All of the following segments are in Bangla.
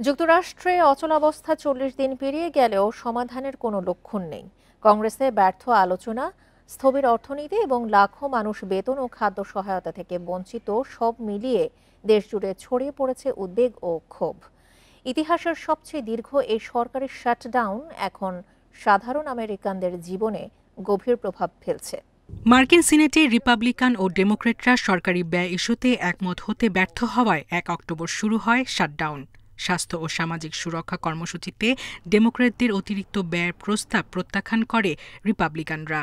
যুক্তরাষ্ট্রে অচলাবস্থা ৪০ দিন পেরিয়ে গেলেও সমাধানের কোনো লক্ষণ নেই। কংগ্রেসে ব্যর্থ আলোচনা, স্থবির অর্থনীতি এবং লাখো মানুষ বেতন ও খাদ্য সহায়তা থেকে বঞ্চিত, সব মিলিয়ে দেশজুড়ে ছড়িয়ে পড়েছে উদ্বেগ ও ক্ষোভ। ইতিহাসের সবচেয়ে দীর্ঘ এই সরকারি শাটডাউন এখন সাধারণ আমেরিকানদের জীবনে গভীর প্রভাব ফেলছে। মার্কিন সিনেটে রিপাবলিকান ও ডেমোক্রেটরা সরকারি ব্যয় ইস্যুতে একমত হতে ব্যর্থ হওয়ায় ১ অক্টোবর শুরু হয় শাটডাউন। স্বাস্থ্য ও সামাজিক সুরক্ষা কর্মসূচিতে ডেমোক্র্যাটদের অতিরিক্ত ব্যয়ের প্রস্তাব প্রত্যাখ্যান করে রিপাবলিকানরা।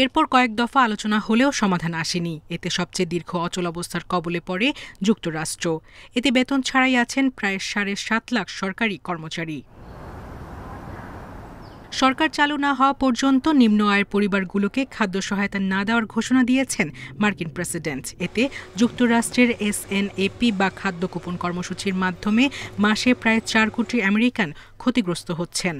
এরপর কয়েক দফা আলোচনা হলেও সমাধান আসেনি। এতে সবচেয়ে দীর্ঘ অচলাবস্থার কবলে পড়ে যুক্তরাষ্ট্র। এতে বেতন ছাড়াই আছেন প্রায় ৭.৫ লাখ সরকারি কর্মচারী। সরকার চালু না হওয়া পর্যন্ত নিম্ন আয়ের পরিবারগুলোকে খাদ্য সহায়তা না দেওয়ার ঘোষণা দিয়েছেন মার্কিন প্রেসিডেন্ট। এতে যুক্তরাষ্ট্রের SNAP বা খাদ্য কুপন কর্মসূচির মাধ্যমে মাসে প্রায় ৪ কোটি আমেরিকান ক্ষতিগ্রস্ত হচ্ছেন।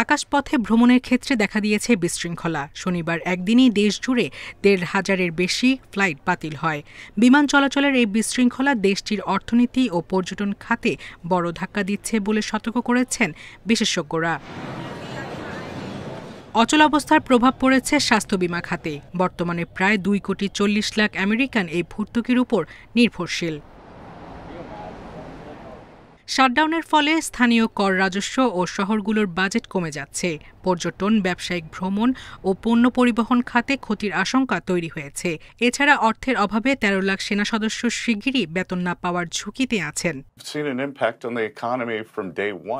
আকাশপথে ভ্রমণের ক্ষেত্রে দেখা দিয়েছে বিশৃঙ্খলা। শনিবার একদিনেই দেশ জুড়ে ১,৫০০-এর বেশি ফ্লাইট বাতিল হয়। বিমান চলাচলের এই বিশৃঙ্খলা দেশটির অর্থনীতি ও পর্যটন খাতে বড় ধাক্কা দিচ্ছে বলে সতর্ক করেছেন বিশেষজ্ঞরা। অচলাবস্থার প্রভাব পড়েছে স্বাস্থ্য বিমা খাতে। বর্তমানে প্রায় ২,৪০ লাখ আমেরিকান এই ভর্তুকির উপর নির্ভরশীল। শাটডাউনের ফলে স্থানীয় কর রাজস্ব ও শহরগুলোর বাজেট কমে যাচ্ছে। পর্যটন, ব্যবসায়িক ভ্রমণ ও পণ্য পরিবহন খাতে ক্ষতির আশঙ্কা তৈরি হয়েছে। এছাড়া অর্থের অভাবে ১৩ লাখ সেনা সদস্য শিগগিরই বেতন না পাওয়ার ঝুঁকিতে আছেন।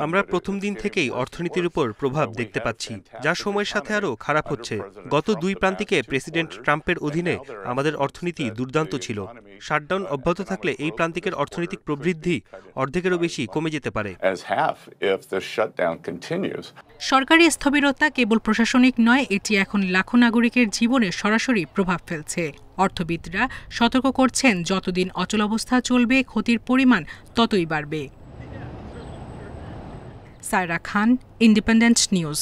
আমরা প্রথম দিন থেকেই অর্থনীতির উপর প্রভাব দেখতে পাচ্ছি, যা সময়ের সাথে আরও খারাপ হচ্ছে। গত ২ প্রান্তিকে প্রেসিডেন্ট ট্রাম্পের অধীনে আমাদের অর্থনীতি দুর্দান্ত ছিল। শাটডাউন অব্যাহত থাকলে এই প্রান্তিকের অর্থনৈতিক প্রবৃদ্ধি অর্ধেকেরও বেশি কমে যেতে পারে। সরকারি স্থবিরতা কেবল প্রশাসনিক নয়, এটি এখন লাখো নাগরিকের জীবনে সরাসরি প্রভাব ফেলছে। অর্থবিদরা সতর্ক করছেন, যতদিন অচলাবস্থা চলবে ক্ষতির পরিমাণ ততই বাড়বে। সায়রা খান, ইন্ডিপেন্ডেন্ট নিউজ।